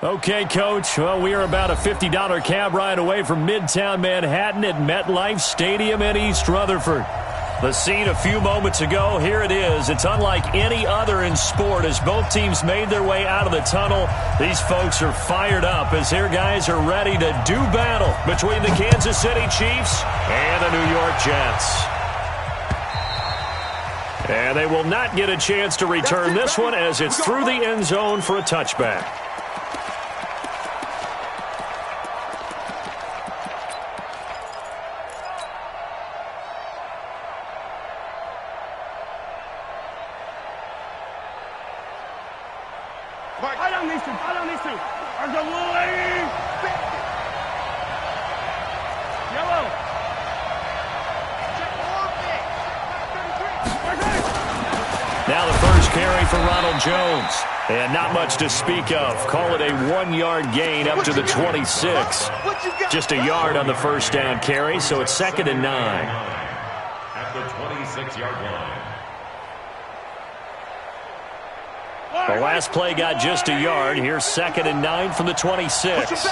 Okay, Coach. Well, we are about a $50 cab ride away from Midtown Manhattan at MetLife Stadium in East Rutherford. The scene a few moments ago, here it is. It's unlike any other in sport as both teams made their way out of the tunnel. These folks are fired up as their guys are ready to do battle between the Kansas City Chiefs and the New York Jets. And they will not get a chance to return this one as it's through the end zone for a touchback. Now the first carry for Ronald Jones. And not much to speak of. Call it a 1-yard gain up to the 26. Just a yard on the first down carry, so it's 2nd and 9. At the 26-yard line. The last play got just a yard. Here's 2nd and 9 from the 26.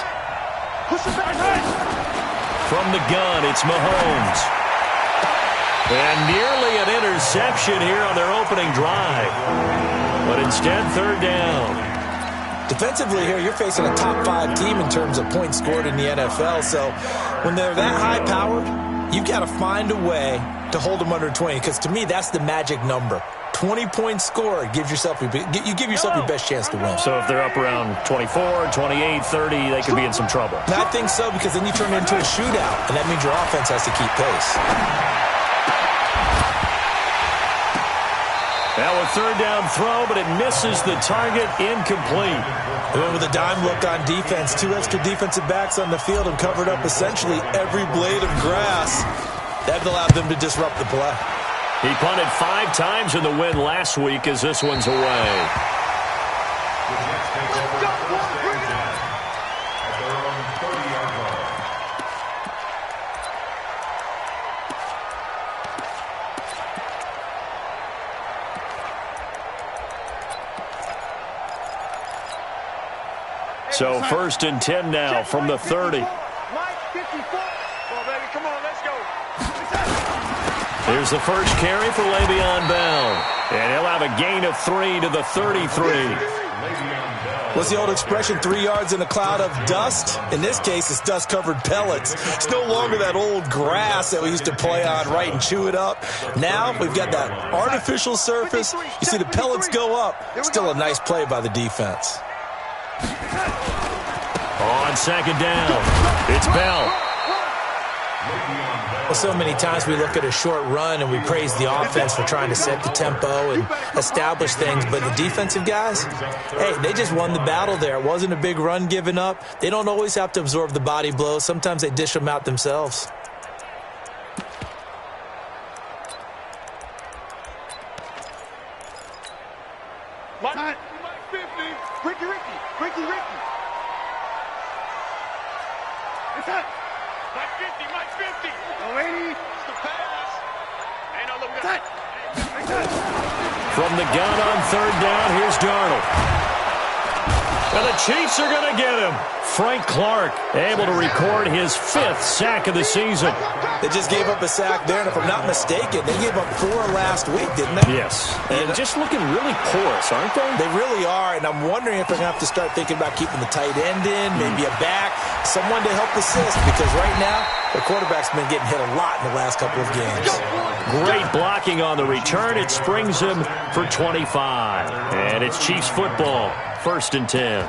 From the gun, it's Mahomes. And nearly an interception here on their opening drive. But instead, 3rd down. Defensively here, you're facing a top 5 team in terms of points scored in the NFL. So when they're that high-powered, you've got to find a way to hold them under 20. Because to me, that's the magic number. 20 points scored, you give yourself your best chance to win. So if they're up around 24, 28, 30, they could be in some trouble. And I think so, because then you turn it into a shootout, and that means your offense has to keep pace. Now a 3rd down throw, but it misses the target, incomplete. They went with a dime look on defense. 2 extra defensive backs on the field and covered up essentially every blade of grass. That allowed them to disrupt the play. He punted 5 times in the win last week as this one's away. So 1st and 10 now from the 30. Here's the first carry for Le'Veon Bell. And he'll have a gain of 3 to the 33. What's the old expression, 3 yards in a cloud of dust? In this case, it's dust-covered pellets. It's no longer that old grass that we used to play on, right, and chew it up. Now we've got that artificial surface. You see the pellets go up. Still a nice play by the defense. On 2nd down, it's Bell. Well, so many times we look at a short run and we praise the offense for trying to set the tempo and establish things, but the defensive guys, hey, they just won the battle there. It wasn't a big run given up. They don't always have to absorb the body blows. Sometimes they dish them out themselves. From the gun on 3rd down, here's Darnold. And the Chiefs are going to get him. Frank Clark able to record his 5th sack of the season. They just gave up a sack there, and if I'm not mistaken, they gave up 4 last week, didn't they? Yes. And just looking really porous, aren't they? They really are, and I'm wondering if they're going to have to start thinking about keeping the tight end in, maybe a back, someone to help assist, because right now, the quarterback's been getting hit a lot in the last couple of games. Great blocking on the return. It springs him for 25. And it's Chiefs football, 1st and 10.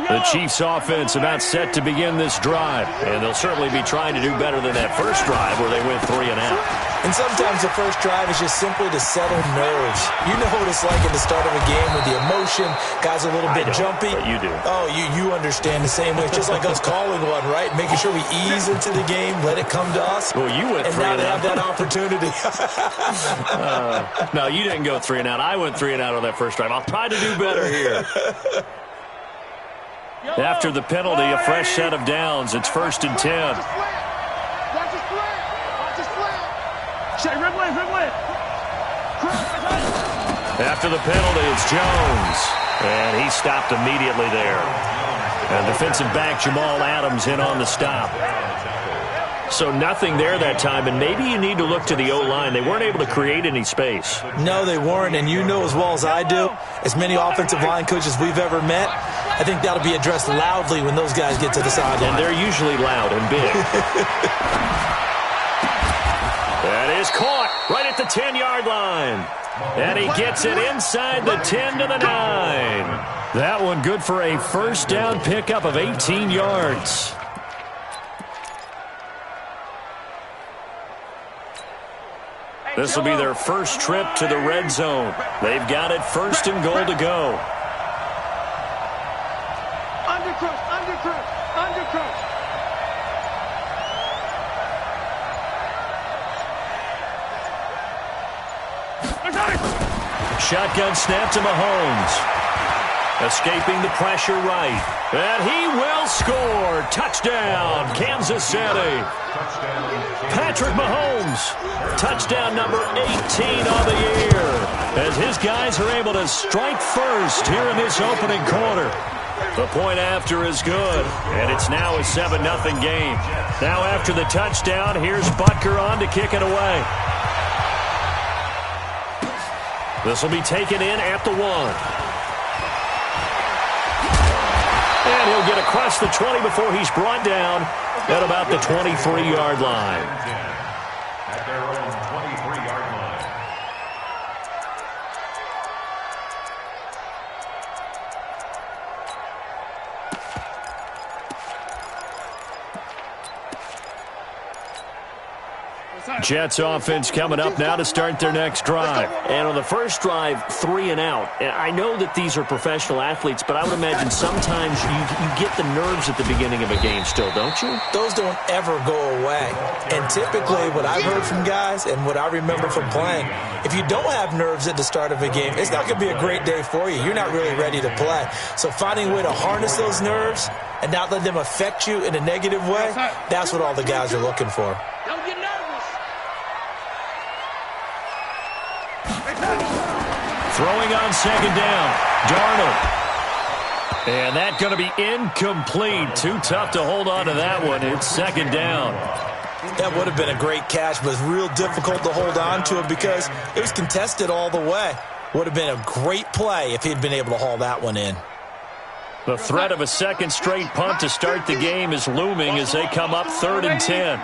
The Chiefs offense about set to begin this drive, and they'll certainly be trying to do better than that first drive where they went 3 and out. And sometimes the first drive is just simply to settle nerves. You know what it's like at the start of a game with the emotion, guys a little bit jumpy. But you do. Oh, you understand the same way. It's just like us calling one, right? Making sure we ease into the game, let it come to us. Well, you went 3 and and now out. they have that opportunity. No, you didn't go 3 and out. I went 3 and out on that first drive. I'll try to do better here. After the penalty, a fresh set of downs. It's 1st and 10. After the penalty, it's Jones. And he stopped immediately there. And defensive back Jamal Adams in on the stop. So nothing there that time, and maybe you need to look to the O-line. They weren't able to create any space. No, they weren't, and you know as well as I do, as many offensive line coaches we've ever met, I think that'll be addressed loudly when those guys get to the sideline. And they're usually loud and big. That is caught right at the 10-yard line. And he gets it inside the 10 to the 9. That one good for a first down pickup of 18 yards. This will be their first trip to the red zone. They've got it first and goal to go. Shotgun snap to Mahomes. Escaping the pressure right. And he will score. Touchdown, Kansas City. Patrick Mahomes. Touchdown number 18 on the year. As his guys are able to strike first here in this opening quarter. The point after is good. And it's now a 7-0 game. Now after the touchdown, here's Butker on to kick it away. This will be taken in at the 1. And he'll get across the 20 before he's brought down at about the 23-yard line. At their own 23-yard line. Jets offense coming up now to start their next drive. And on the first drive, 3 and out. And I know that these are professional athletes, but I would imagine sometimes you get the nerves at the beginning of a game still, don't you? Those don't ever go away. And typically what I've heard from guys and what I remember from playing, if you don't have nerves at the start of a game, it's not going to be a great day for you. You're not really ready to play. So finding a way to harness those nerves and not let them affect you in a negative way, that's what all the guys are looking for. Throwing on second down, Darnold. And that's going to be incomplete. Too tough to hold on to that one. It's second down. That would have been a great catch, but it's real difficult to hold on to it because it was contested all the way. Would have been a great play if he'd been able to haul that one in. The threat of a second straight punt to start the game is looming as they come up 3rd and 10.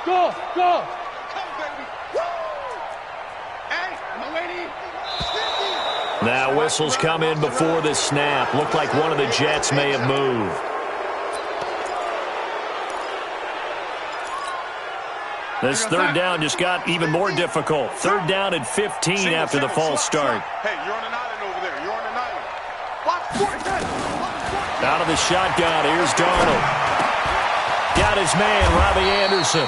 Go, go. Now whistles come in before the snap. Looked like one of the Jets may have moved. This third down just got even more difficult. 3rd down at 15 after the false start. Hey, you're on an island over there. You're on an island. Out of the shotgun, here's Darnold. Got his man, Robbie Anderson.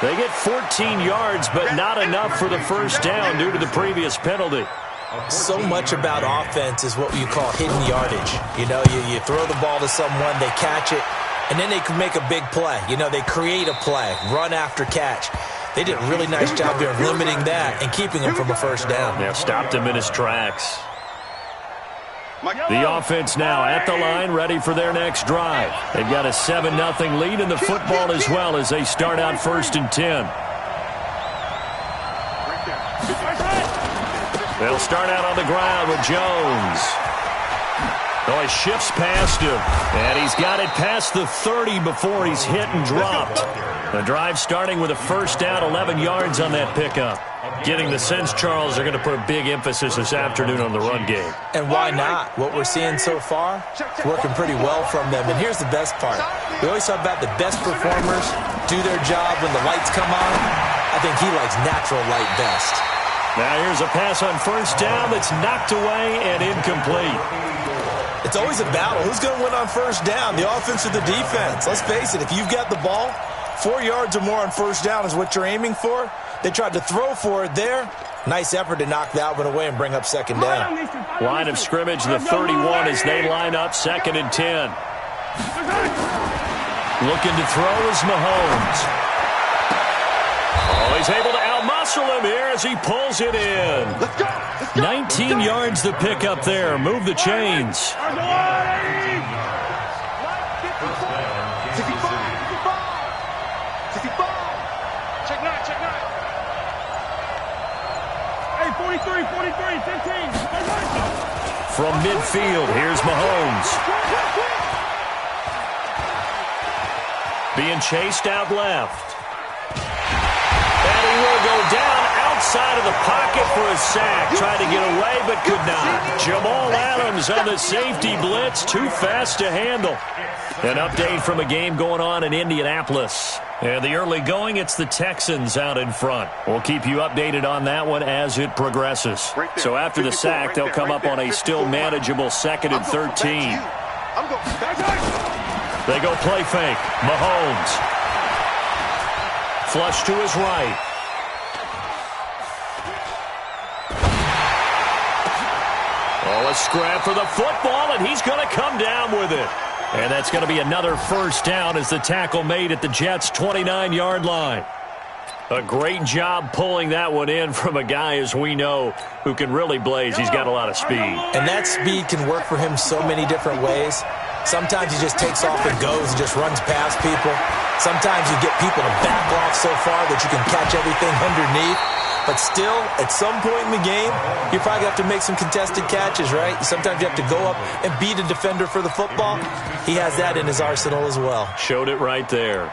They get 14 yards, but not enough for the first down due to the previous penalty. So much about offense is what you call hidden yardage. You know, you throw the ball to someone, they catch it, and then they can make a big play. You know, they create a play, run after catch. They did a really nice job there of limiting that and keeping him from a first down. Yeah, stopped him in his tracks. The offense now at the line, ready for their next drive. They've got a 7-0 lead in the football as well as they start out 1st and 10. They'll start out on the ground with Jones. Oh, he shifts past him, and he's got it past the 30 before he's hit and dropped. The drive starting with a first down, 11 yards on that pickup. Getting the sense, Charles, they're going to put a big emphasis this afternoon on the run game. And why not? What we're seeing so far, it's working pretty well from them. And here's the best part. We always talk about the best performers do their job when the lights come on. I think he likes natural light best. Now here's a pass on first down that's knocked away and incomplete. It's always a battle. Who's going to win on first down, the offense or the defense? Let's face it, if you've got the ball, 4 yards or more on first down is what you're aiming for. They tried to throw for it there. Nice effort to knock that one away and bring up second down. Line of scrimmage, the 31 as they line up 2nd and 10. Looking to throw is Mahomes. Oh, he's able to outmuscle him here as he pulls it in. Let's go. 19 yards to pick up there. Move the chains. 55. Check nine. Hey, 43, 15. From midfield, here's Mahomes. Being chased out left. And he will go down outside of the pocket for a sack. Tried to get away, but could not. Jamal Adams on the safety blitz. Too fast to handle. An update from a game going on in Indianapolis. And the early going, it's the Texans out in front. We'll keep you updated on that one as it progresses. So after the sack, they'll come up on a still manageable 2nd and 13. They go play fake. Mahomes. Flush to his right. Oh, a scrap for the football, and he's going to come down with it. And that's going to be another first down as the tackle made at the Jets' 29-yard line. A great job pulling that one in from a guy, as we know, who can really blaze. He's got a lot of speed. And that speed can work for him so many different ways. Sometimes he just takes off and goes and just runs past people. Sometimes you get people to back off so far that you can catch everything underneath. But still, at some point in the game, you probably have to make some contested catches, right? Sometimes you have to go up and beat a defender for the football. He has that in his arsenal as well. Showed it right there.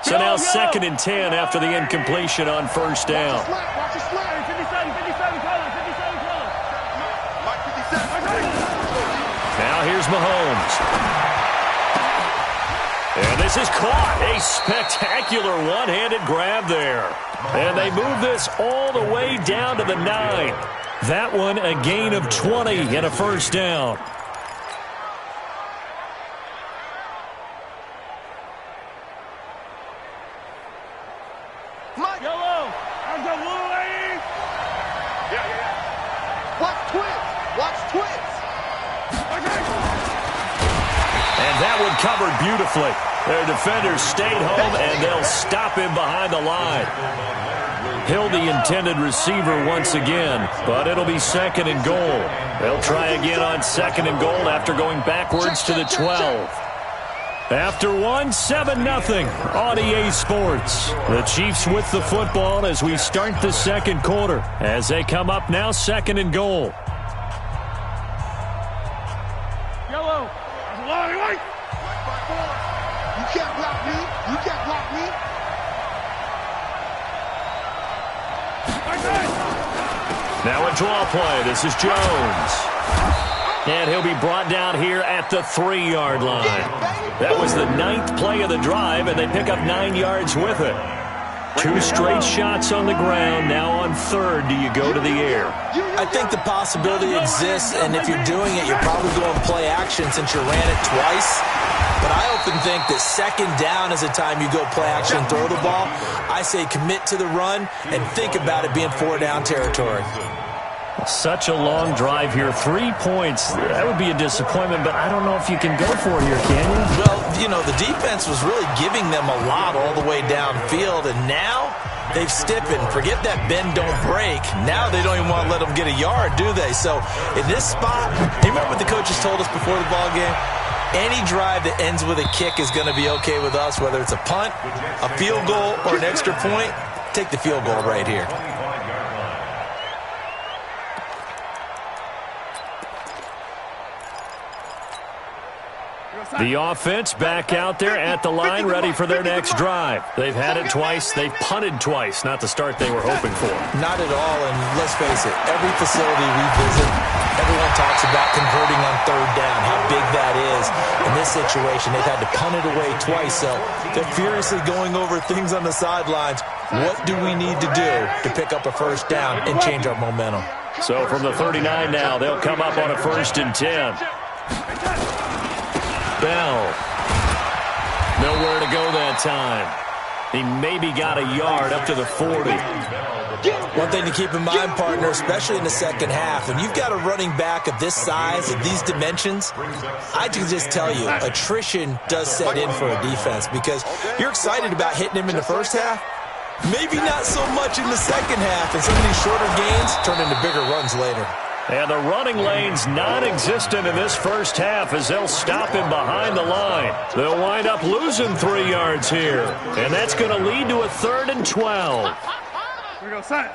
So now 2nd and 10 after the incompletion on first down. Watch the slide. 57, color. Now here's Mahomes. And this is caught. A spectacular one-handed grab there. And they move this all the way down to the 9. That one a gain of 20 and a first down. And that one covered beautifully. Their defenders stayed home, and they'll stop him behind the line. He'll the intended receiver once again, but it'll be 2nd and goal. They'll try again on 2nd and goal after going backwards to the 12. After 7-0 on EA Sports. The Chiefs with the football as we start the second quarter. As they come up now, 2nd and goal. Yellow. White. You can't block me. Now a draw play. This is Jones. And he'll be brought down here at the 3-yard line. That was the 9th play of the drive, and they pick up 9 yards with it. 2 straight shots on the ground. Now on 3rd, do you go to the air? I think the possibility exists, and if you're doing it, you're probably going play action since you ran it twice. But I often think that 2nd down is the time you go play action and throw the ball. I say commit to the run and think about it being 4-down territory. Such a long drive here. 3 points. That would be a disappointment, but I don't know if you can go for it here, can you? Well, you know, the defense was really giving them a lot all the way downfield, and now they've stiffened. Forget that bend, don't break. Now they don't even want to let them get a yard, do they? So in this spot, you remember what the coaches told us before the ball game? Any drive that ends with a kick is going to be okay with us, whether it's a punt, a field goal, or an extra point. Take the field goal right here. The offense back out there at the line, ready for their next drive. They've had it twice. They've punted twice. Not the start they were hoping for. Not at all, and let's face it, every facility we visit, everyone talks about converting on third down, how big that is. In this situation, they've had to punt it away twice, so they're furiously going over things on the sidelines. What do we need to do to pick up a first down and change our momentum? So from the 39 now, they'll come up on a 1st and 10. Bell. Nowhere to go that time. He maybe got a yard up to the 40. One thing to keep in mind, partner, especially in the second half, when you've got a running back of this size and these dimensions, I can just tell you, attrition does set in for a defense because you're excited about hitting him in the first half. Maybe not so much in the second half, and some of these shorter gains turn into bigger runs later. And the running lane's non-existent in this first half as they'll stop him behind the line. They'll wind up losing 3 yards here, and that's going to lead to a 3rd and 12. Here we go, set.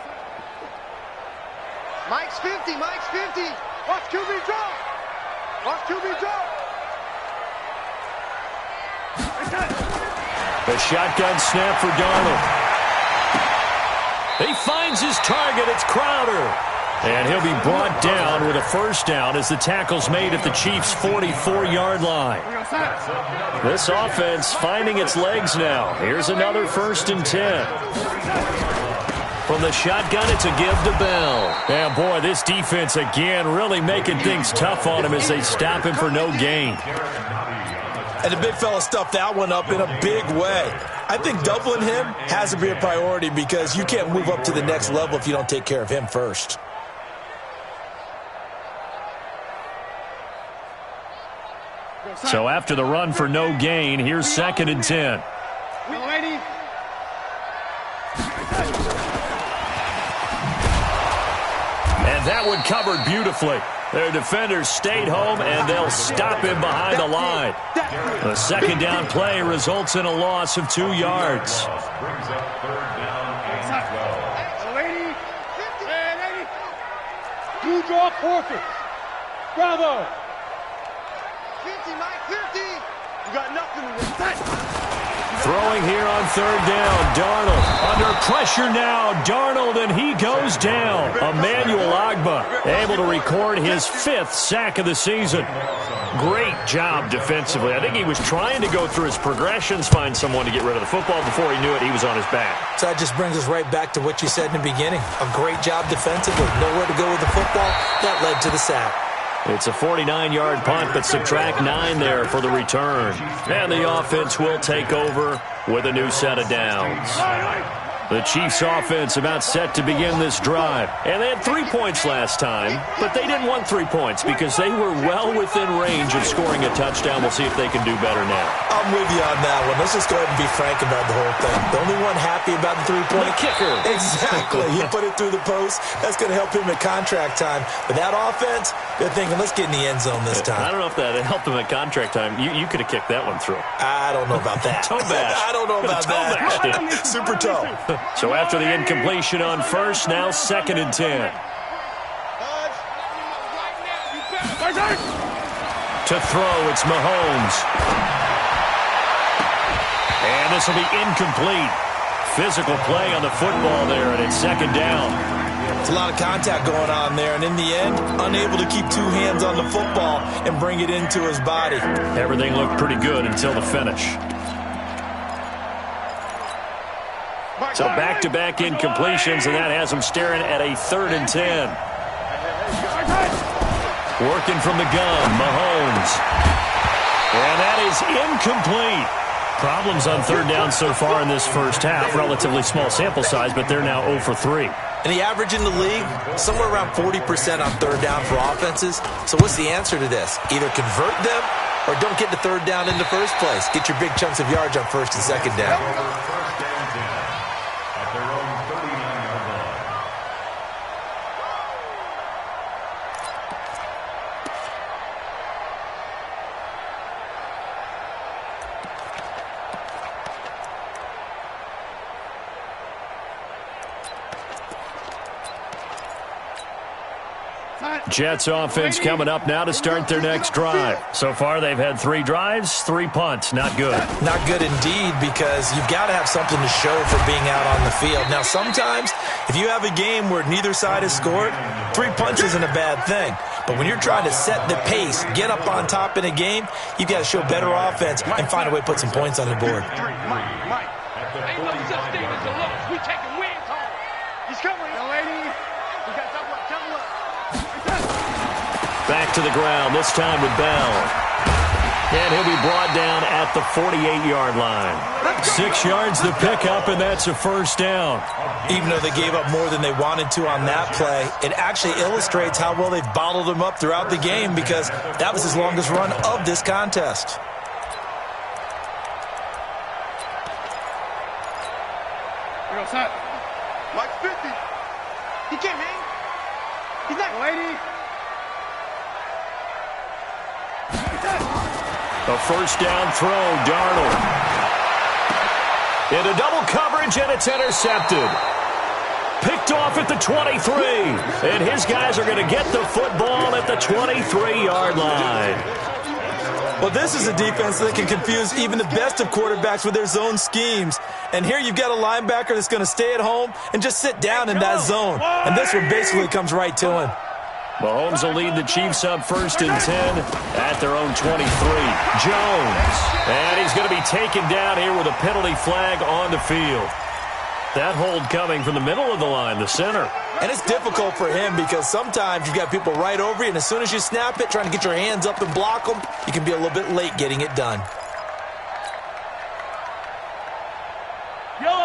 Mike's 50, Mike's 50. Watch QB draw. Watch QB draw. The shotgun snap for Darnold. He finds his target. It's Crowder. And he'll be brought down with a first down as the tackle's made at the Chiefs' 44-yard line. This offense finding its legs now. Here's another 1st and 10. From the shotgun, it's a give to Bell. And boy, this defense again really making things tough on him as they stop him for no gain. And the big fella stuffed that one up in a big way. I think doubling him has to be a priority because you can't move up to the next level if you don't take care of him first. So after the run for no gain, here's 2nd and 10. And that one covered beautifully. Their defenders stayed home, and they'll stop him behind the line. The 2nd down play results in a loss of 2 yards. You draw forfeit. Bravo. 50, Mike, 50. You got nothing to do. Throwing here on 3rd down, Darnold under pressure now. Darnold, and he goes down. Emmanuel Ogbah able to record his 5th sack of the season. Great job defensively. I think he was trying to go through his progressions, find someone to get rid of the football. Before he knew it, he was on his back. So that just brings us right back to what you said in the beginning. A great job defensively. Nowhere to go with the football. That led to the sack. It's a 49-yard punt, but subtract 9 there for the return. And the offense will take over with a new set of downs. The Chiefs offense about set to begin this drive. And they had 3 points last time, but they didn't want 3 points because they were well within range of scoring a touchdown. We'll see if they can do better now. I'm with you on that one. Let's just go ahead and be frank about the whole thing. The only one happy about the 3-point kicker. Exactly. He put it through the post. That's going to help him at contract time. But that offense, they're thinking, let's get in the end zone this time. I don't know if that helped him at contract time. You could have kicked that one through. I don't know about that. Toe bash. I don't know about that. Super toe. So after the incompletion on 1st, now 2nd and 10. To throw, it's Mahomes. And this will be incomplete. Physical play on the football there, and it's 2nd down. It's a lot of contact going on there, and in the end, unable to keep 2 hands on the football and bring it into his body. Everything looked pretty good until the finish. So back-to-back incompletions, and that has him staring at a 3rd and 10. Working from the gun, Mahomes. And that is incomplete. Problems on 3rd down so far in this first half. Relatively small sample size, but they're now 0 for 3. And the average in the league, somewhere around 40% on 3rd down for offenses. So what's the answer to this? Either convert them or don't get the 3rd down in the first place. Get your big chunks of yards on 1st and 2nd down. Jets offense coming up now to start their next drive. So far, they've had 3 drives, 3 punts. Not good. Not good indeed, because you've got to have something to show for being out on the field. Now, sometimes, if you have a game where neither side has scored, 3 punts isn't a bad thing. But when you're trying to set the pace, get up on top in a game, you've got to show better offense and find a way to put some points on the board. Ain't no such thing as a loss. We taking wins home. He's coming. Young lady. We got double up. Back to the ground, this time with Bell. And he'll be brought down at the 48-yard line. 6 yards the pickup, and that's a first down. Even though they gave up more than they wanted to on that play, it actually illustrates how well they've bottled him up throughout the game, because that was his longest run of this contest. Mike's 50. He can't hang. He's not. Lady. A first down throw, Darnold. Into double coverage, and it's intercepted. Picked off at the 23. And his guys are going to get the football at the 23-yard line. Well, this is a defense that can confuse even the best of quarterbacks with their zone schemes. And here you've got a linebacker that's going to stay at home and just sit down in that zone. And this one basically comes right to him. Mahomes will lead the Chiefs up 1st and 10 at their own 23. Jones. And he's going to be taken down here with a penalty flag on the field. That hold coming from the middle of the line, the center. And it's difficult for him because sometimes you've got people right over you, and as soon as you snap it, trying to get your hands up and block them, you can be a little bit late getting it done.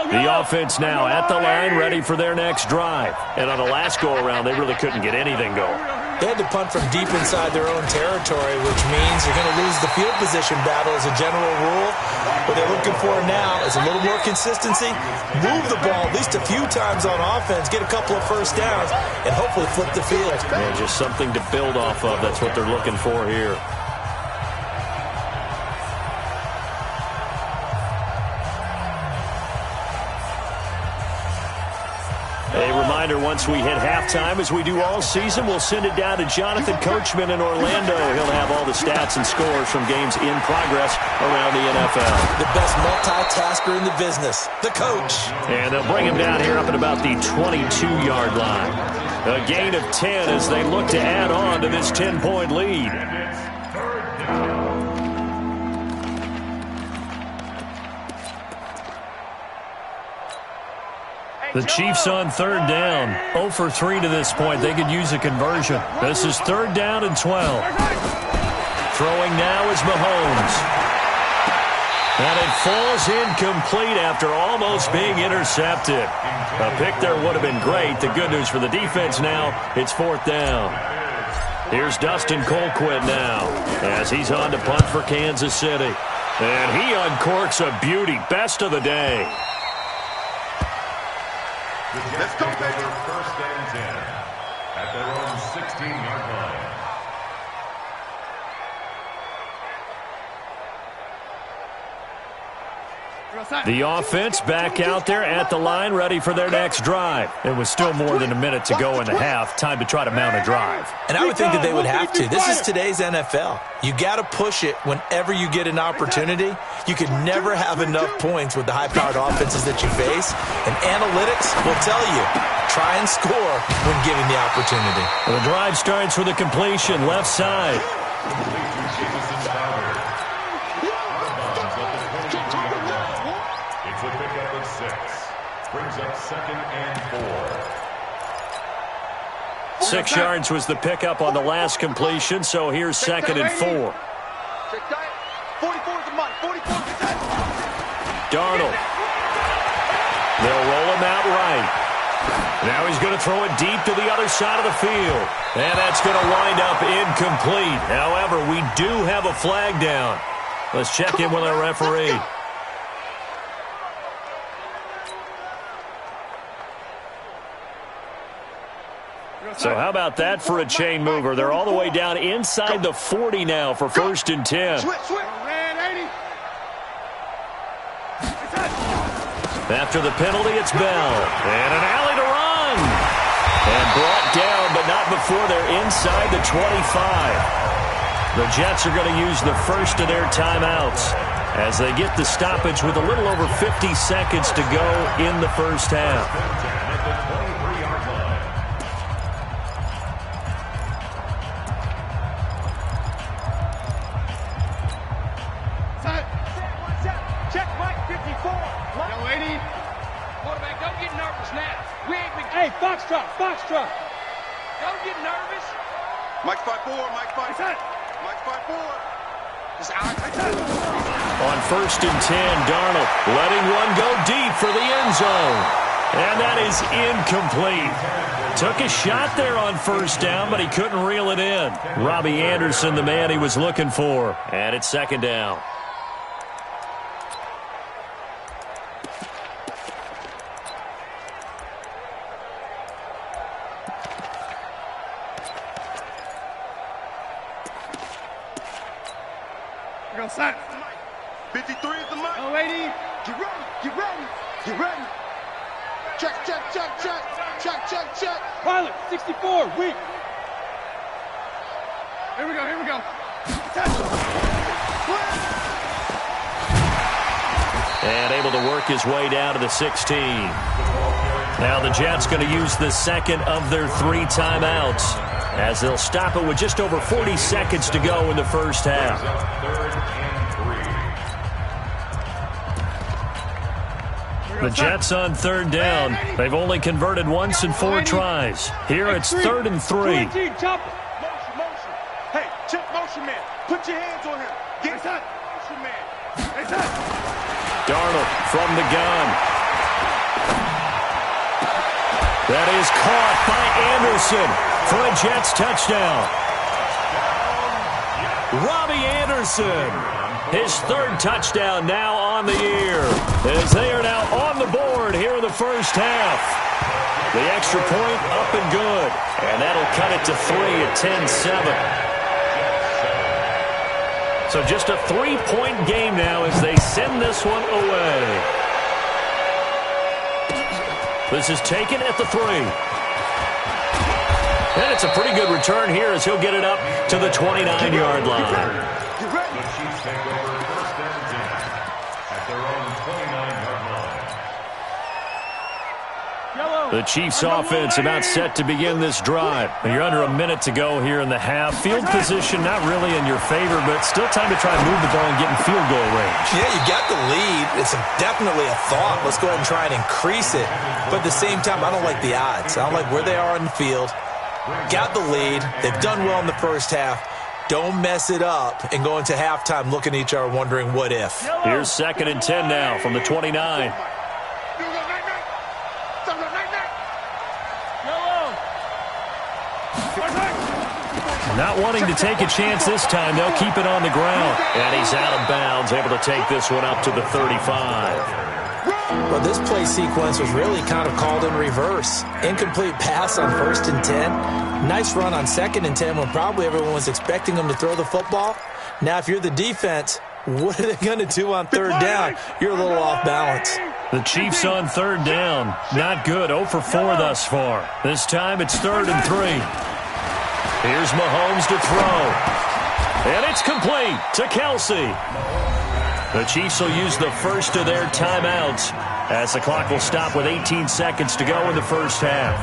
The offense now at the line, ready for their next drive. And on the last go-around, they really couldn't get anything going. They had to punt from deep inside their own territory, which means you're going to lose the field position battle as a general rule. What they're looking for now is a little more consistency, move the ball at least a few times on offense, get a couple of first downs, and hopefully flip the field. Yeah, just something to build off of. That's what they're looking for here. A reminder, once we hit halftime, as we do all season, we'll send it down to Jonathan Coachman in Orlando. He'll have all the stats and scores from games in progress around the NFL. The best multitasker in the business, the coach. And they'll bring him down here up at about the 22-yard line. A gain of 10 as they look to add on to this 10-point lead. The Chiefs on 3rd down. 0 for 3 to this point. They could use a conversion. This is 3rd down and 12. Throwing now is Mahomes. And it falls incomplete after almost being intercepted. A pick there would have been great. The good news for the defense now, it's 4th down. Here's Dustin Colquitt now as he's on to punt for Kansas City. And he uncorks a beauty. Best of the day. Let's go, baby. 1st and 10 at their own 16-yard line. The offense back out there at the line, ready for their next drive. It was still more than a minute to go in the half. Time to try to mount a drive. And I would think that they would have to. This is today's NFL. You got to push it whenever you get an opportunity. You can never have enough points with the high-powered offenses that you face. And analytics will tell you, try and score when given the opportunity. The drive starts with a completion, left side. It's a pickup of 6. Brings up 2nd and 4. 6 yards was the pickup on the last completion, so here's 2nd and 4. Darnold. They'll roll him out right. Now he's going to throw it deep to the other side of the field. And that's going to wind up incomplete. However, we do have a flag down. Let's check in with our referee. So how about that for a chain mover? They're all the way down inside the 40 now for 1st and 10. After the penalty, it's Bell. And an alley to run. And brought down, but not before they're inside the 25. The Jets are going to use the first of their timeouts as they get the stoppage with a little over 50 seconds to go in the first half. Check Mike 54. Yo, lady. Quarterback, don't get nervous now. Hey, Foxtrot. Don't get nervous. Mike 5-4, Mike 5. Mike 5-4. On 1st and 10, Darnold letting one go deep for the end zone. And that is incomplete. Took a shot there on 1st down, but he couldn't reel it in. Robbie Anderson, the man he was looking for. And it's 2nd down. Go set. 53 is the mic. Yo, lady. Get ready. Check. Pilot, 64, weak. Here we go. And able to work his way down to the 16. Now the Jets going to use the second of their 3 timeouts as they'll stop it with just over 40 seconds to go in the first half. The Jets on 3rd down. They've only converted once in 4 tries. Here it's 3rd and 3. Motion. Hey, check motion man. Put your hands on him. Get that motion man. Darnold from the gun. That is caught by Anderson for a Jets touchdown. Robbie Anderson, his 3rd touchdown now on the year, as they are now on the board here in the first half. The extra point up and good, and that'll cut it to 3 at 10-7. So just a 3-point game now as they send this one away. This is taken at the 3. And it's a pretty good return here as he'll get it up to the 29-yard line. The Chiefs take over 1st and 10 at their own 29-yard line. The Chiefs offense about set to begin this drive. You're under a minute to go here in the half. Field position not really in your favor, but still time to try and move the ball and get in field goal range. Yeah, you got the lead. It's definitely a thought. Let's go ahead and try and increase it. But at the same time, I don't like the odds. I don't like where they are on the field. Got the lead. They've done well in the first half. Don't mess it up and go into halftime looking at each other wondering what if. Here's 2nd and 10 now from the 29. Not wanting to take a chance this time, they'll keep it on the ground. And he's out of bounds, able to take this one up to the 35. Well, this play sequence was really kind of called in reverse. Incomplete pass on 1st and 10. Nice run on 2nd and 10 when probably everyone was expecting him to throw the football. Now, if you're the defense, what are they going to do on 3rd down? You're a little off balance. The Chiefs on 3rd down. Not good. 0 for 4 thus far. This time it's 3rd and 3. Here's Mahomes to throw. And it's complete to Kelsey. The Chiefs will use the first of their timeouts as the clock will stop with 18 seconds to go in the first half.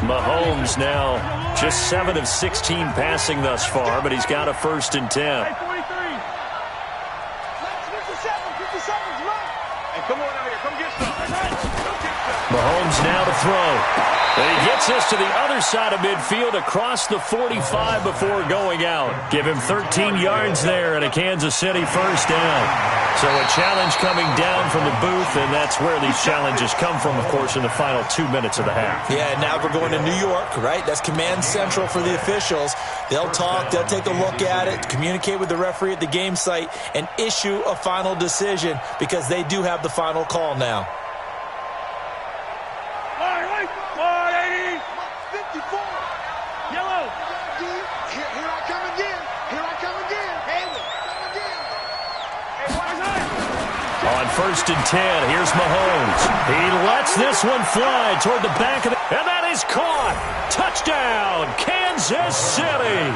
Mahomes now just 7 of 16 passing thus far, but he's got a 1st and 10. Hey, 57's right. Hey, come on out here. Come get some. Mahomes now to throw. And he gets this to the other side of midfield across the 45 before going out. Give him 13 yards there and a Kansas City 1st down. So a challenge coming down from the booth, and that's where these challenges come from, of course, in the final 2 minutes of the half. Yeah, now we're going to New York, right? That's command central for the officials. They'll talk, they'll take a look at it, communicate with the referee at the game site, and issue a final decision because they do have the final call now. 54. Yellow. Here I come again. Here I come again. Hey, come again. Hey, On 1st and 10, here's Mahomes. He lets this one fly toward the back of the... And that is caught. Touchdown, Kansas City.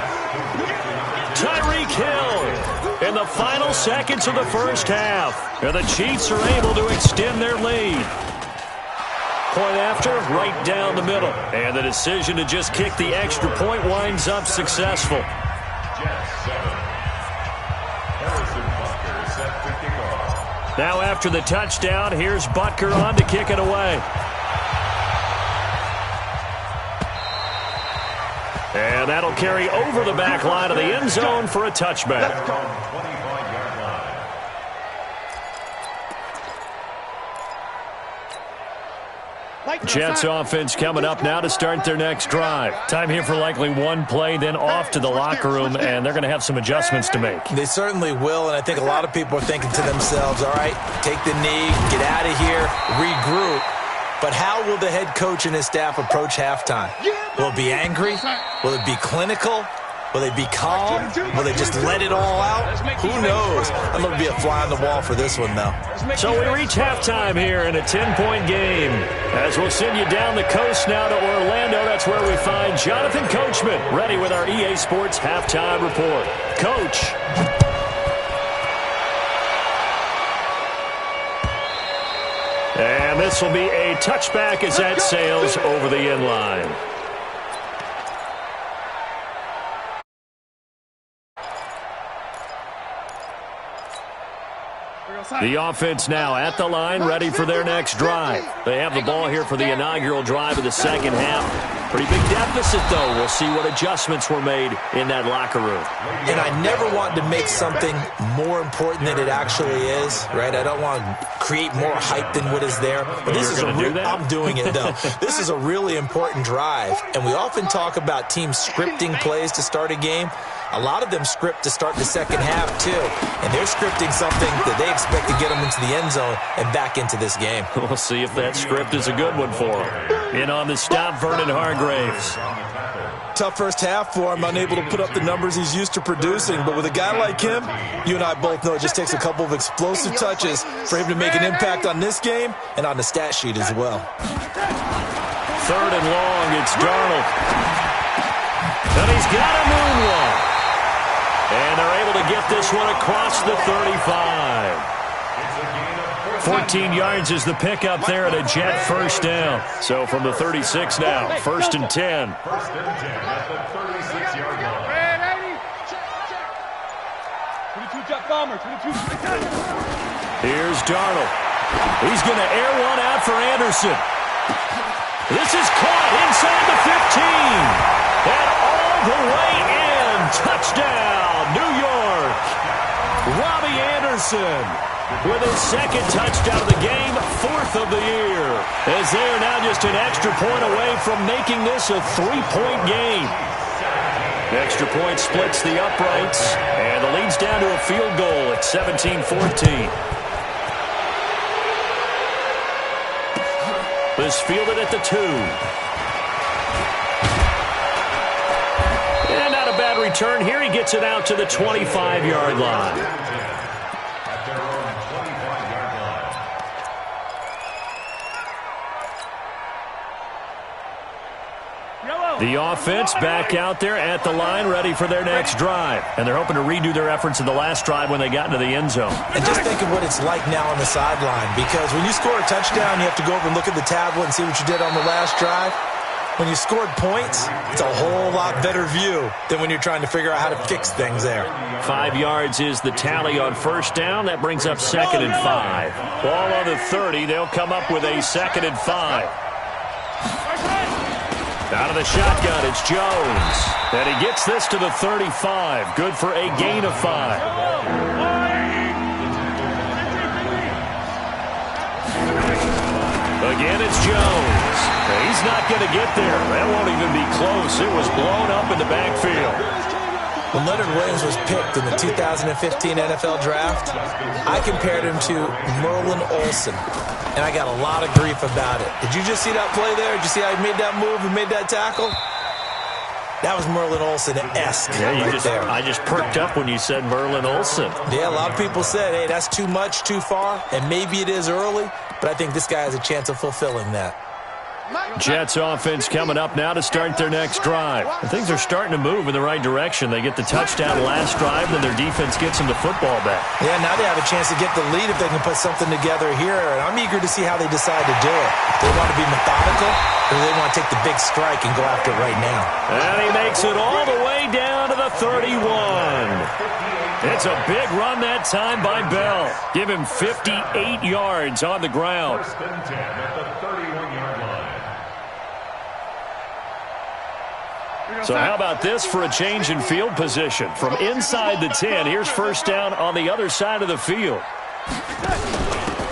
Tyreek Hill in the final seconds of the first half. And the Chiefs are able to extend their lead. Point after, right down the middle. And the decision to just kick the extra point winds up successful. Now after the touchdown, here's Butker on to kick it away. And that'll carry over the back line of the end zone for a touchback. Jets offense coming up now to start their next drive. Time here for likely one play, then off to the locker room, and they're going to have some adjustments to make. They certainly will, and I think a lot of people are thinking to themselves, all right, take the knee, get out of here, regroup. But how will the head coach and his staff approach halftime? Will it be angry? Will it be clinical? Will they be calm? Will they just let it all out? Who knows? I'm going to be a fly on the wall for this one, though. So we reach halftime here in a 10-point game. As we'll send you down the coast now to Orlando, that's where we find Jonathan Coachman, ready with our EA Sports Halftime Report. Coach. And this will be a touchback as that sails over the end line. The offense now at the line, ready for their next drive. They have the ball here for the inaugural drive of the second half. Pretty big deficit, though. We'll see what adjustments were made in that locker room. And I never want to make something more important than it actually is, right? I don't want to create more hype than what is there. But this is I'm doing it, though. This is a really important drive. And we often talk about teams scripting plays to start a game. A lot of them script to start the second half, too. And they're scripting something that they expect to get them into the end zone and back into this game. We'll see if that script is a good one for them. In on the stop, Vernon Hargraves. Tough first half for him, unable to put up the numbers he's used to producing. But with a guy like him, you and I both know it just takes a couple of explosive touches for him to make an impact on this game and on the stat sheet as well. 3rd and long, it's Darnold. And he's got a moonwalk. And they're able to get this one across the 35. 14 yards is the pickup there at a Jet first down. So from the 36 now, 1st and 10. 1st and 10 at the 36-yard line. 22 Jet bomber, 22. Here's Darnold. He's going to air one out for Anderson. This is caught inside the 15. And all the way in. Touchdown, New York. Robbie Anderson with his 2nd touchdown of the game, 4th of the year. As they are now just an extra point away from making this a 3-point game. The extra point splits the uprights, and the lead's down to a field goal at 17-14. This fielded at the 2. And not a bad return here. He gets it out to the 25-yard line. The offense back out there at the line, ready for their next drive. And they're hoping to redo their efforts in the last drive when they got into the end zone. And just think of what it's like now on the sideline, because when you score a touchdown, you have to go over and look at the tablet and see what you did on the last drive. When you scored points, it's a whole lot better view than when you're trying to figure out how to fix things there. 5 yards is the tally on first down. That brings up 2nd and 5. Ball on the 30. They'll come up with a 2nd and 5. Out of the shotgun, it's Jones. And he gets this to the 35. Good for a gain of 5. Again, it's Jones. He's not going to get there. That won't even be close. It was blown up in the backfield. When Leonard Williams was picked in the 2015 NFL Draft, I compared him to Merlin Olsen, and I got a lot of grief about it. Did you just see that play there? Did you see how he made that move and made that tackle? That was Merlin Olsen-esque I just perked up when you said Merlin Olsen. Yeah, a lot of people said, hey, that's too much, too far, and maybe it is early, but I think this guy has a chance of fulfilling that. Jets offense coming up now to start their next drive. And things are starting to move in the right direction. They get the touchdown last drive, then their defense gets them the football back. Yeah, now they have a chance to get the lead if they can put something together here, and I'm eager to see how they decide to do it. Do they want to be methodical, or do they want to take the big strike and go after it right now? And he makes it all the way down to the 31. It's a big run that time by Bell. Give him 58 yards on the ground. First and 10 at the 31-yard line. So how about this for a change in field position? From inside the 10, here's first down on the other side of the field.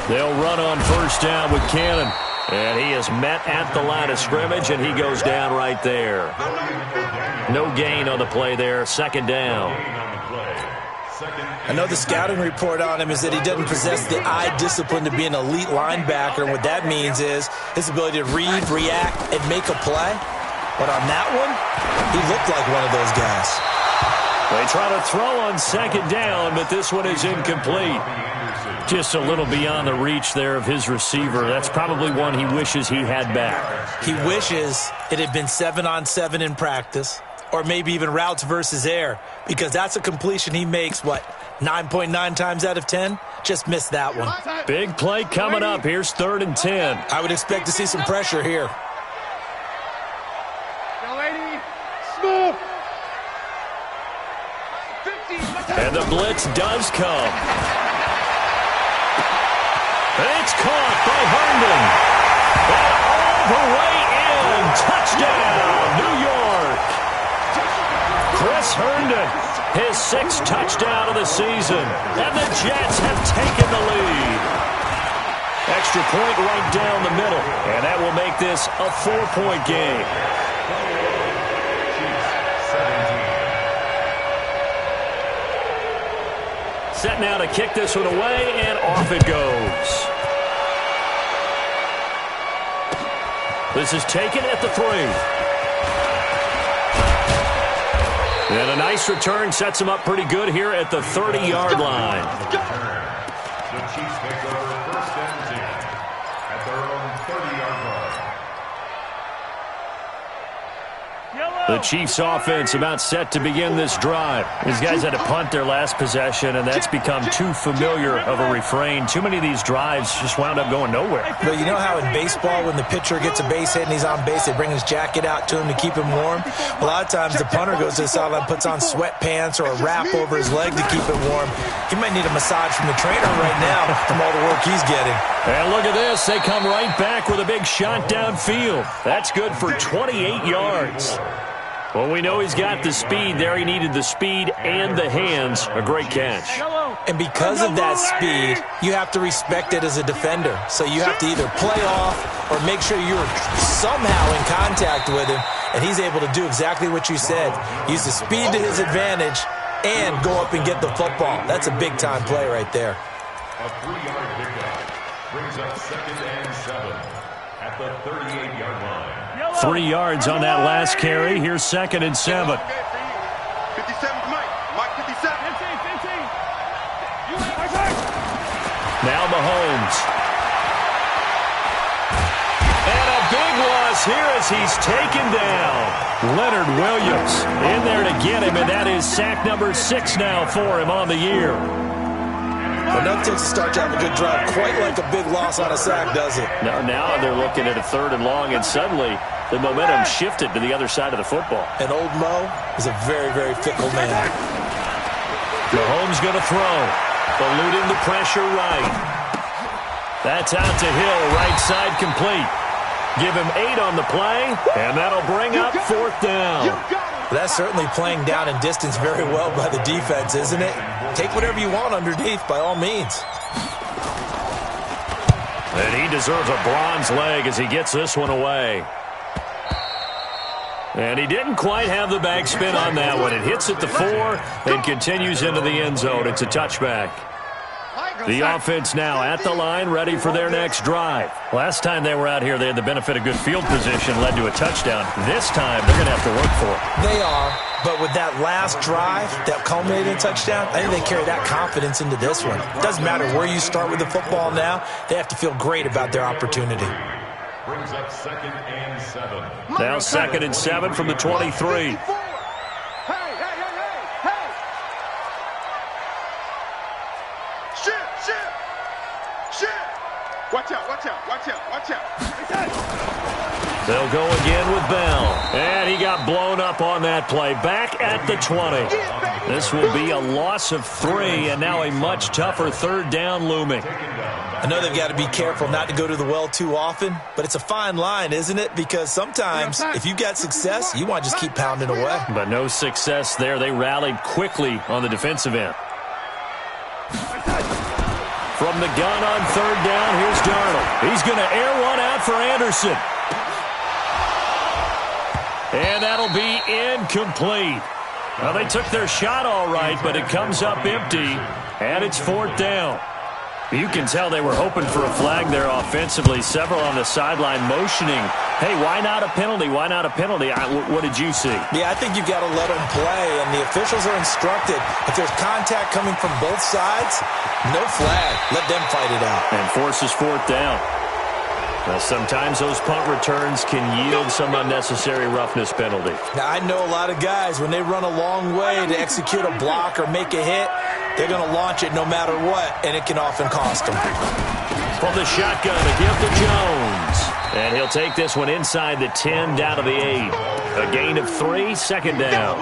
They'll run on first down with Cannon. And he is met at the line of scrimmage, and he goes down right there. No gain on the play there, second down. I know the scouting report on him is that he doesn't possess the eye discipline to be an elite linebacker, and what that means is his ability to read, react, and make a play. But on that one, he looked like one of those guys. They try to throw on second down, but this one is incomplete. Just a little beyond the reach there of his receiver. That's probably one he wishes he had back. He wishes it had been 7-on-7 in practice, or maybe even routes versus air, because that's a completion he makes, 9.9 times out of 10? Just missed that one. Big play coming up. Here's 3rd and 10. I would expect to see some pressure here. And the blitz does come. It's caught by Herndon. And all the way in. Touchdown, New York. Chris Herndon, his 6th touchdown of the season. And the Jets have taken the lead. Extra point right down the middle. And that will make this a 4-point game. Set now to kick this one away, and off it goes. This is taken at the 3. And a nice return sets him up pretty good here at the 30-yard line. The Chiefs take over first and 10 at their own 30-yard line. The Chiefs offense about set to begin this drive. These guys had to punt their last possession, and that's become too familiar of a refrain. Too many of these drives just wound up going nowhere. But you know how in baseball, when the pitcher gets a base hit and he's on base, they bring his jacket out to him to keep him warm? A lot of times the punter goes to the sideline, puts on sweatpants or a wrap over his leg to keep it warm. He might need a massage from the trainer right now from all the work he's getting. And look at this. They come right back with a big shot downfield. That's good for 28 yards. Well, we know he's got the speed there. He needed the speed and the hands. A great catch. And because of that speed, you have to respect it as a defender. So you have to either play off or make sure you're somehow in contact with him. And he's able to do exactly what you said. Use the speed to his advantage and go up and get the football. That's a big-time play right there. A 3-yard pickup brings up 2nd and 7 at the 38-yard line. 3 yards on that last carry. Here's 2nd and 7. 57, Mike 57. Now Mahomes. And a big loss here as he's taken down. Leonard Williams in there to get him, and that is sack number 6 now for him on the year. But that takes a start to have a good drive. Quite like a big loss on a sack, does it? Now they're looking at a 3rd and long, and suddenly the momentum shifted to the other side of the football. And old Mo is a very, very fickle man. Mahomes going to throw. Eluding the pressure right. That's out to Hill, right side complete. Give him 8 on the play, and that'll bring up 4th down. That's certainly playing down in distance very well by the defense, isn't it? Take whatever you want underneath, by all means. And he deserves a bronze leg as he gets this one away. And he didn't quite have the backspin on that one. It hits at the 4 and continues into the end zone. It's a touchback. The offense now at the line, ready for their next drive. Last time they were out here, they had the benefit of good field position, led to a touchdown. This time, they're going to have to work for it. They are, but with that last drive that culminated in a touchdown, I think they carry that confidence into this one. It doesn't matter where you start with the football now. They have to feel great about their opportunity. Brings up 2nd and 7. Now 2nd and 7 from the 23. Watch out, watch out, watch out, watch out. They'll go again with Bell. And he got blown up on that play. Back at the 20. This will be a loss of 3, and now a much tougher 3rd down looming. I know they've got to be careful not to go to the well too often, but it's a fine line, isn't it? Because sometimes if you got success, you want to just keep pounding away. But no success there. They rallied quickly on the defensive end. From the gun on 3rd down, here's Darnold. He's going to air one out for Anderson. And that'll be incomplete. Well, they took their shot all right, but it comes up empty, and it's 4th down. You can tell they were hoping for a flag there offensively. Several on the sideline motioning, hey, why not a penalty? Why not a penalty? What did you see? Yeah, I think you've got to let them play, and the officials are instructed. If there's contact coming from both sides, no flag. Let them fight it out. And forces 4th down. Now, sometimes those punt returns can yield some unnecessary roughness penalty. Now, I know a lot of guys, when they run a long way to execute a block or make a hit, they're going to launch it no matter what, and it can often cost them. From the shotgun, a give to Jones. And he'll take this one inside the 10, down to the 8. A gain of 3, 2nd down.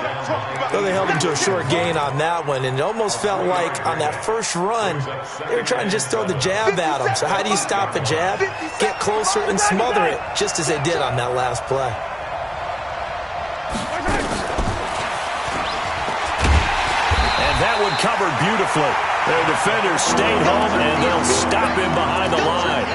Well, they held him to a short gain on that one, and it almost felt like on that first run, they were trying to just throw the jab at him. So how do you stop a jab? Get closer and smother it, just as they did on that last play. And that one covered beautifully. Their defenders stayed home, and they'll stop him behind the line.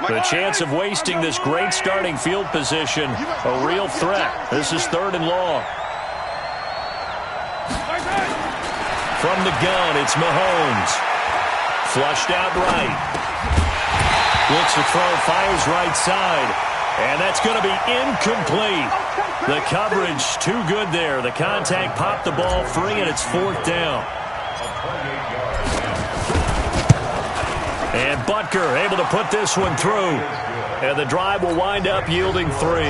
The chance of wasting this great starting field position, a real threat. This is 3rd and long. From the gun, it's Mahomes. Flushed out right. Looks to throw, fires right side. And that's going to be incomplete. The coverage too good there. The contact popped the ball free, and it's 4th down. And Butker able to put this one through. And the drive will wind up yielding 3.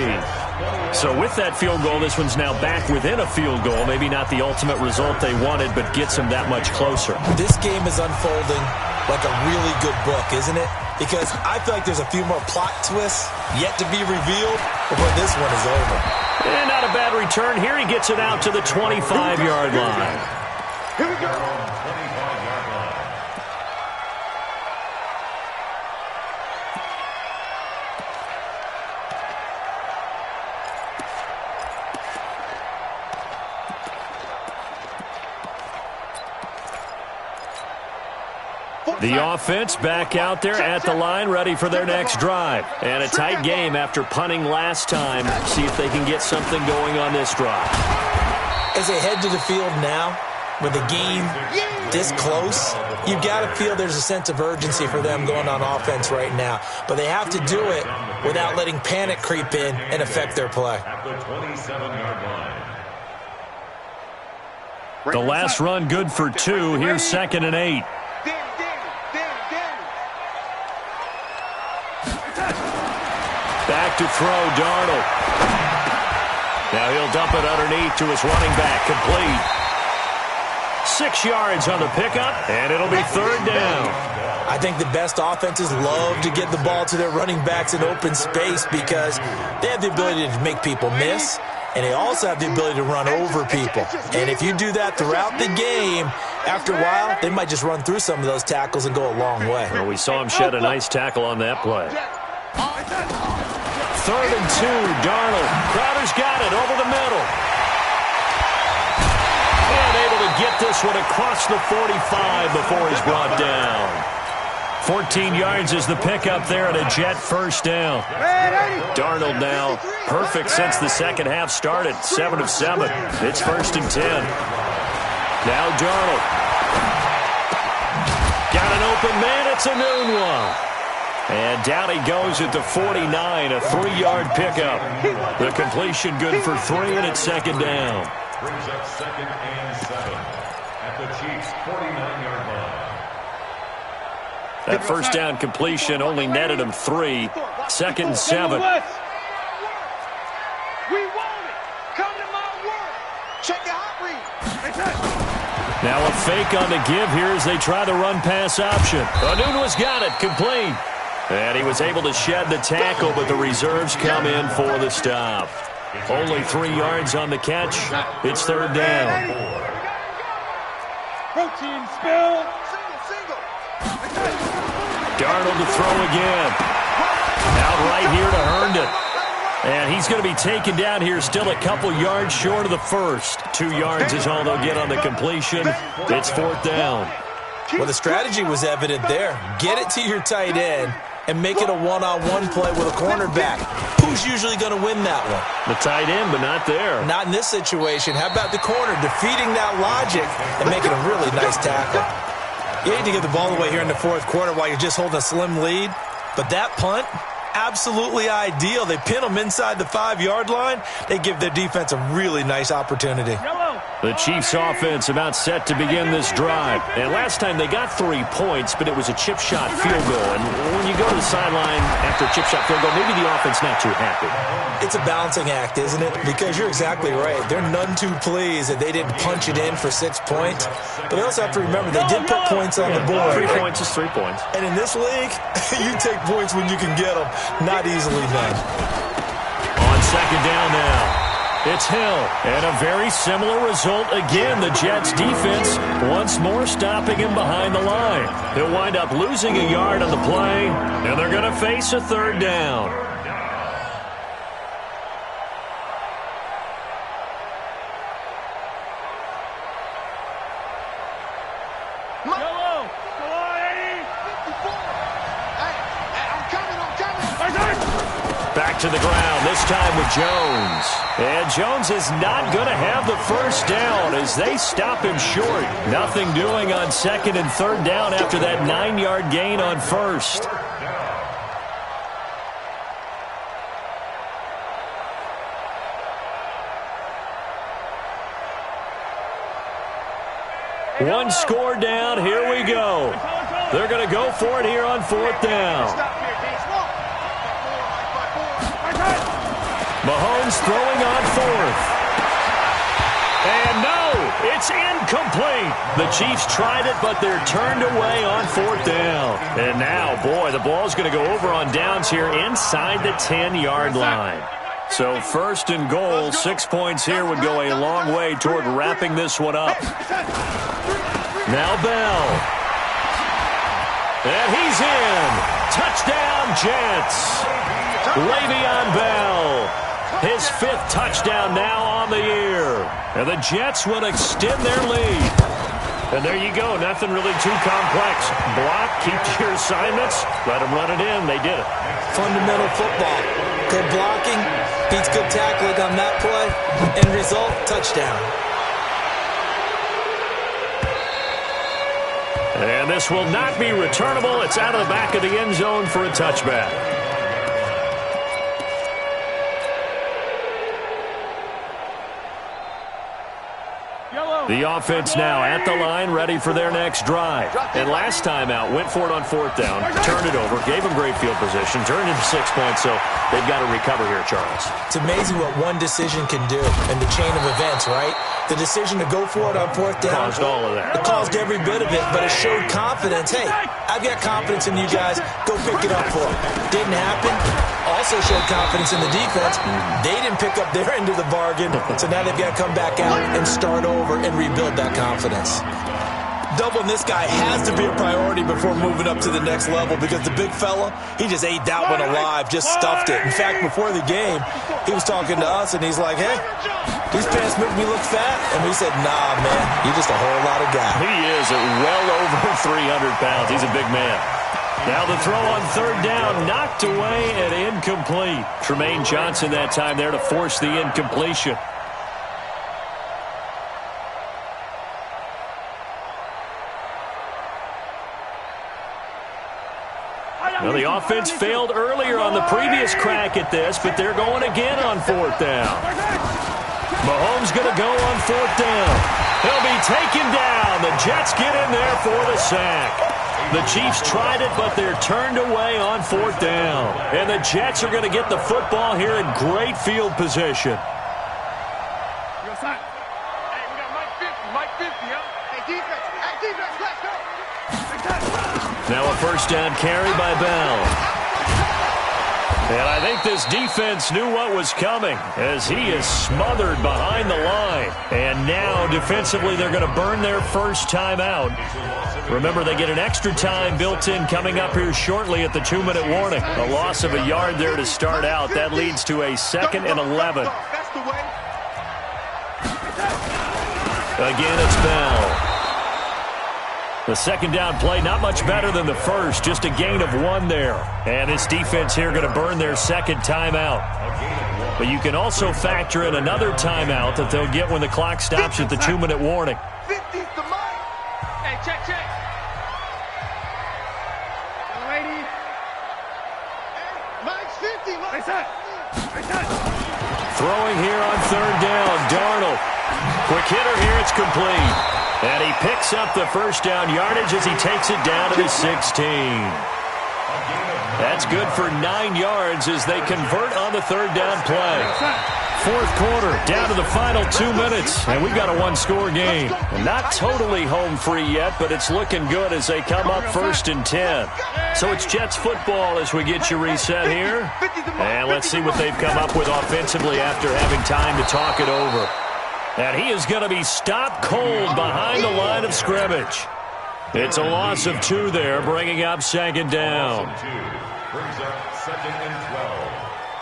So with that field goal, this one's now back within a field goal. Maybe not the ultimate result they wanted, but gets them that much closer. This game is unfolding like a really good book, isn't it? Because I feel like there's a few more plot twists yet to be revealed before this one is over. And not a bad return. Here he gets it out to the 25-yard line. Here we go. The offense back out there at the line, ready for their next drive. And a tight game after punting last time. See if they can get something going on this drive. As they head to the field now, with the game this close, you've got to feel there's a sense of urgency for them going on offense right now. But they have to do it without letting panic creep in and affect their play. At the 27-yard line. The last run good for 2. Here's 2nd and 8. Back to throw, Darnold. Now he'll dump it underneath to his running back, complete. 6 yards on the pickup, and it'll be 3rd down. I think the best offenses love to get the ball to their running backs in open space because they have the ability to make people miss, and they also have the ability to run over people. And if you do that throughout the game, after a while, they might just run through some of those tackles and go a long way. Well, we saw him shed a nice tackle on that play. 3rd and 2, Darnold. Crowder's got it over the middle. And able to get this one across the 45 before he's brought down. 14 yards is the pickup there and a Jet first down. Darnold now perfect since the second half started. 7 of 7. It's 1st and 10. Now Darnold. Got an open man. It's a noon one. And down he goes at the 49. A 3-yard pickup. The completion good for 3 and it's 2nd down. Brings up 2nd and 7 at the Chiefs' 49-yard line. That first down completion only netted him 3. 2nd and 7. We want it. Come to my work. Check the hot read. Now a fake on the give here as they try the run-pass option. Anunua's got it, complete. And he was able to shed the tackle, but the reserves come in for the stop. Only 3 yards on the catch. It's 3rd down. Protein spill. Single. Darnold to throw again. Out right here to Herndon. And he's going to be taken down here still a couple yards short of the first. 2 yards is all they'll get on the completion. It's 4th down. Well, the strategy was evident there. Get it to your tight end and make it a one-on-one play with a cornerback. Who's usually going to win that one? The tight end, but not there. Not in this situation. How about the corner defeating that logic and making a really nice tackle? You hate to give the ball away here in the 4th quarter while you're just holding a slim lead, but that punt, absolutely ideal. They pin them inside the 5-yard line. They give their defense a really nice opportunity. The Chiefs offense about set to begin this drive. And last time they got 3 points, but it was a chip shot field goal. And when you go to the sideline after a chip shot field goal, maybe the offense not too happy. It's a balancing act, isn't it? Because you're exactly right. They're none too pleased that they didn't punch it in for 6 points. But they also have to remember they did put points on the board. 3 points is 3 points. And in this league, you take points when you can get them. Not easily done. On 2nd down now. It's Hill, and a very similar result again. The Jets' defense once more stopping him behind the line. He'll wind up losing a yard on the play, and they're going to face a 3rd down. Yellow. Come on, Eddie. 54. Hey, I'm coming. Back to the ground, this time with Jones. And Jones is not going to have the first down as they stop him short. Nothing doing on 2nd and 3rd down after that 9-yard gain on 1st. One score down, here we go. They're going to go for it here on 4th down. Mahomes throwing on 4th. And no, it's incomplete. The Chiefs tried it, but they're turned away on 4th down. And now, boy, the ball's going to go over on downs here inside the 10-yard line. So 1st and goal, 6 points here would go a long way toward wrapping this one up. Now Bell. And he's in. Touchdown, Jets. Le'Veon Bell. His 5th touchdown now on the year. And the Jets will extend their lead. And there you go. Nothing really too complex. Block, keep to your assignments, let them run it in. They did it. Fundamental football. Good blocking, beats good tackling on that play. End result, touchdown. And this will not be returnable. It's out of the back of the end zone for a touchback. The offense now at the line, ready for their next drive. And last time out, went for it on 4th down, turned it over, gave them great field position, turned into 6 points, so they've got to recover here, Charles. It's amazing what one decision can do in the chain of events, right? The decision to go for it on 4th down. Caused all of that. It caused every bit of it, but it showed confidence. Hey, I've got confidence in you guys. Go pick it up for it. Didn't happen. Also showed confidence in the defense. They didn't pick up their end of the bargain, so now they've got to come back out and start over and rebuild that confidence. Doubling this guy has to be a priority before moving up to the next level because the big fella, he just ate that one alive, just stuffed it. In fact, before the game, he was talking to us, and he's like, hey, these pants make me look fat. And we said, nah, man, you're just a whole lot of guy. He is at well over 300 pounds. He's a big man. Now the throw on third down, knocked away and incomplete. Tremaine Johnson that time there to force the incompletion. Well, the offense failed earlier on the previous crack at this, but they're going again on fourth down. Mahomes going to go on fourth down. He'll be taken down. The Jets get in there for the sack. The Chiefs tried it, but they're turned away on fourth down. And the Jets are going to get the football here in great field position. Hey, we got Mike 50, huh? Hey, defense, let's go. Now a first down carry by Bell. And I think this defense knew what was coming as he is smothered behind the line. And now defensively they're going to burn their first timeout. Remember, they get an extra time built in coming up here shortly at the 2-minute warning. A loss of a yard there to start out. That leads to a 2nd and 11. Again, it's Bell. The second down play, not much better than the first, just a gain of 1 there. And this defense here going to burn their second timeout. But you can also factor in another timeout that they'll get when the clock stops at the 2-minute warning. Hey, check. Lady. Mike's 50. Throwing here on third down, Darnold. Quick hitter here, it's complete. And he picks up the first down yardage as he takes it down to the 16. That's good for 9 yards as they convert on the third down play. Fourth quarter, down to the final 2 minutes, and we've got a 1-score game. Not totally home free yet, but it's looking good as they come up 1st and 10. So it's Jets football as we get you reset here. And let's see what they've come up with offensively after having time to talk it over. And he is going to be stopped cold behind the line of scrimmage. It's a loss of 2 there, bringing up 2nd down. Brings up 2nd and 12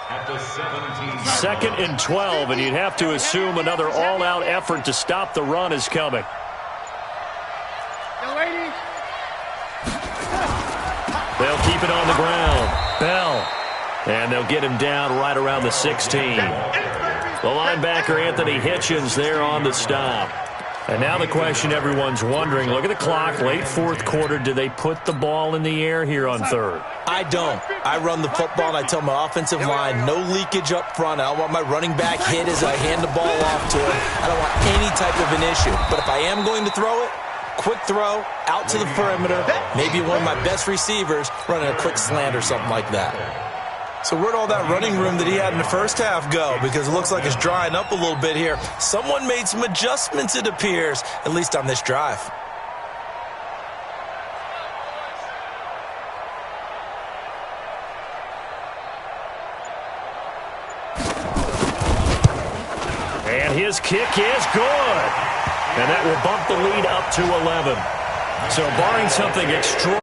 at the 17. 2nd and 12, and you'd have to assume another all-out effort to stop the run is coming. They'll keep it on the ground. Bell. And they'll get him down right around the 16. The linebacker, Anthony Hitchens, there on the stop. And now the question everyone's wondering, look at the clock, late fourth quarter, do they put the ball in the air here on third? I don't. I run the football, and I tell my offensive line, no leakage up front. I don't want my running back hit as I hand the ball off to him. I don't want any type of an issue. But if I am going to throw it, quick throw, out to the perimeter, maybe one of my best receivers running a quick slant or something like that. So where'd all that running room that he had in the first half go? Because it looks like it's drying up a little bit here. Someone made some adjustments, it appears, at least on this drive. And his kick is good. And that will bump the lead up to 11. So barring something extraordinary.